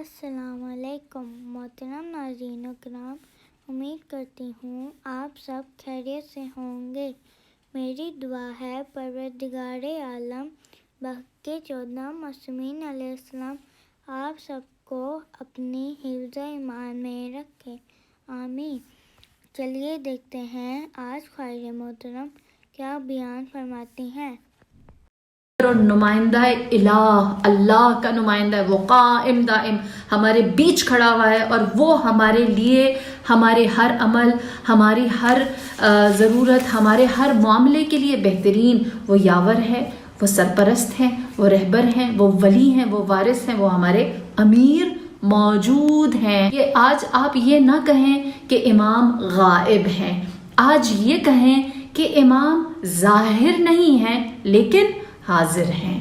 السلام علیکم محترم ناظرین و کرام، امید کرتی ہوں آپ سب خیریت سے ہوں گے۔ میری دعا ہے پروردگار عالم بحق 14 معصومین علیہ السلام آپ سب کو اپنی حفظ ایمان میں رکھے، آمین۔ چلیے دیکھتے ہیں آج خواجہ محترم کیا بیان فرماتی ہیں۔ اور نمائندہ الہ، اللہ کا نمائندہ ہے، وہ قائم دائم ہمارے بیچ کھڑا ہوا ہے، اور وہ ہمارے لیے ہمارے ہر عمل، ہماری ہر ضرورت، ہمارے ہر معاملے کے لیے بہترین وہ یاور ہے، وہ سرپرست ہیں، وہ رہبر ہیں، وہ ولی ہیں، وہ وارث ہیں، وہ ہمارے امیر موجود ہیں۔ کہ آج آپ یہ نہ کہیں کہ امام غائب ہیں، آج یہ کہیں کہ امام ظاہر نہیں ہیں لیکن حاضر ہیں،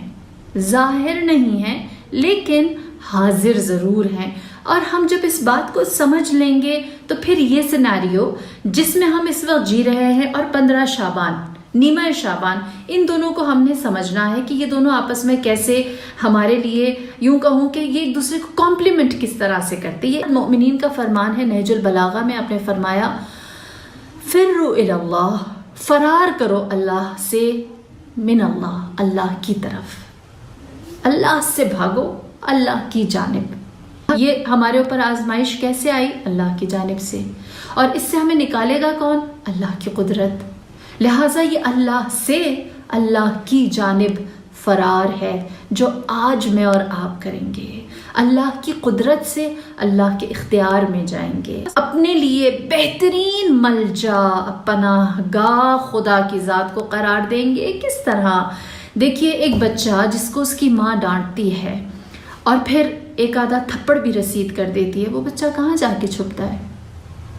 ظاہر نہیں ہیں لیکن حاضر ضرور ہیں۔ اور ہم جب اس بات کو سمجھ لیں گے تو پھر یہ سیناریو جس میں ہم اس وقت جی رہے ہیں اور 15 شعبان، نیمہ شعبان، ان دونوں کو ہم نے سمجھنا ہے کہ یہ دونوں آپس میں کیسے ہمارے لیے، یوں کہوں کہ یہ ایک دوسرے کو کمپلیمنٹ کس طرح سے کرتے۔ یہ مومنین کا فرمان ہے، نہج البلاغہ میں آپ نے فرمایا فروا الی اللہ، فرار کرو اللہ سے، من اللہ، اللہ کی طرف، اللہ سے بھاگو، اللہ کی جانب۔ یہ ہمارے اوپر آزمائش کیسے آئی؟ اللہ کی جانب سے، اور اس سے ہمیں نکالے گا کون؟ اللہ کی قدرت۔ لہٰذا یہ اللہ سے، اللہ کی جانب فرار ہے جو آج میں اور آپ کریں گے، اللہ کی قدرت سے اللہ کے اختیار میں جائیں گے، اپنے لیے بہترین ملجا، پناہ گاہ خدا کی ذات کو قرار دیں گے۔ کس طرح؟ دیکھیے، ایک بچہ جس کو اس کی ماں ڈانٹتی ہے اور پھر ایک آدھا تھپڑ بھی رسید کر دیتی ہے، وہ بچہ کہاں جا کے چھپتا ہے؟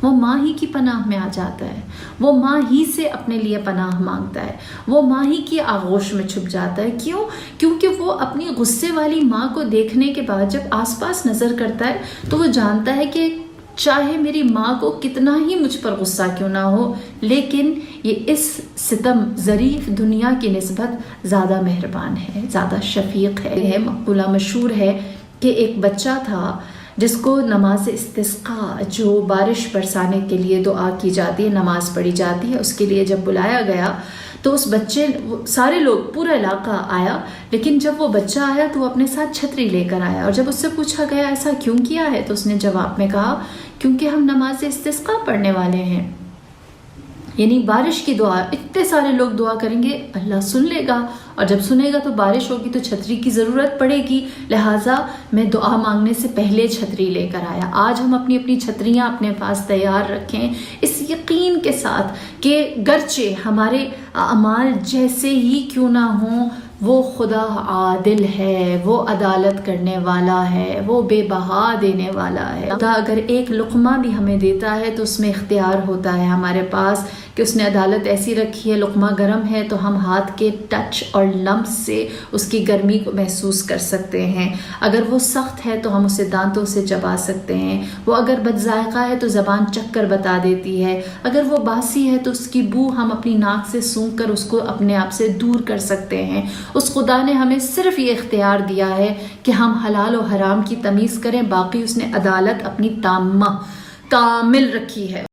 وہ ماں ہی کی پناہ میں آ جاتا ہے، وہ ماں ہی سے اپنے لیے پناہ مانگتا ہے، وہ ماں ہی کی آغوش میں چھپ جاتا ہے۔ کیوں؟ کیونکہ وہ اپنی غصے والی ماں کو دیکھنے کے بعد جب آس پاس نظر کرتا ہے تو وہ جانتا ہے کہ چاہے میری ماں کو کتنا ہی مجھ پر غصہ کیوں نہ ہو، لیکن یہ اس ستم ظریف دنیا کی نسبت زیادہ مہربان ہے، زیادہ شفیق ہے۔ مقولہ مشہور ہے کہ ایک بچہ تھا جس کو نماز استسقاء، جو بارش برسانے کے لیے دعا کی جاتی ہے، نماز پڑھی جاتی ہے، اس کے لیے جب بلایا گیا تو اس بچے، سارے لوگ، پورا علاقہ آیا، لیکن جب وہ بچہ آیا تو وہ اپنے ساتھ چھتری لے کر آیا، اور جب اس سے پوچھا گیا ایسا کیوں کیا ہے تو اس نے جواب میں کہا کیونکہ ہم نماز استسقاء پڑھنے والے ہیں، یعنی بارش کی دعا، اتنے سارے لوگ دعا کریں گے، اللہ سن لے گا، اور جب سنے گا تو بارش ہوگی تو چھتری کی ضرورت پڑے گی، لہٰذا میں دعا مانگنے سے پہلے چھتری لے کر آیا۔ آج ہم اپنی اپنی چھتریاں اپنے پاس تیار رکھیں، اس یقین کے ساتھ کہ گرچہ ہمارے اعمال جیسے ہی کیوں نہ ہوں، وہ خدا عادل ہے، وہ عدالت کرنے والا ہے، وہ بے بہا دینے والا ہے۔ خدا اگر ایک لقمہ بھی ہمیں دیتا ہے تو اس میں اختیار ہوتا ہے ہمارے پاس کہ اس نے عدالت ایسی رکھی ہے، لقمہ گرم ہے تو ہم ہاتھ کے ٹچ اور لمس سے اس کی گرمی کو محسوس کر سکتے ہیں، اگر وہ سخت ہے تو ہم اسے دانتوں سے چبا سکتے ہیں، وہ اگر بد ذائقہ ہے تو زبان چکھ کر بتا دیتی ہے، اگر وہ باسی ہے تو اس کی بو ہم اپنی ناک سے سونگھ کر اس کو اپنے آپ سے دور کر سکتے ہیں۔ اس خدا نے ہمیں صرف یہ اختیار دیا ہے کہ ہم حلال و حرام کی تمیز کریں، باقی اس نے عدالت اپنی تامہ کامل رکھی ہے۔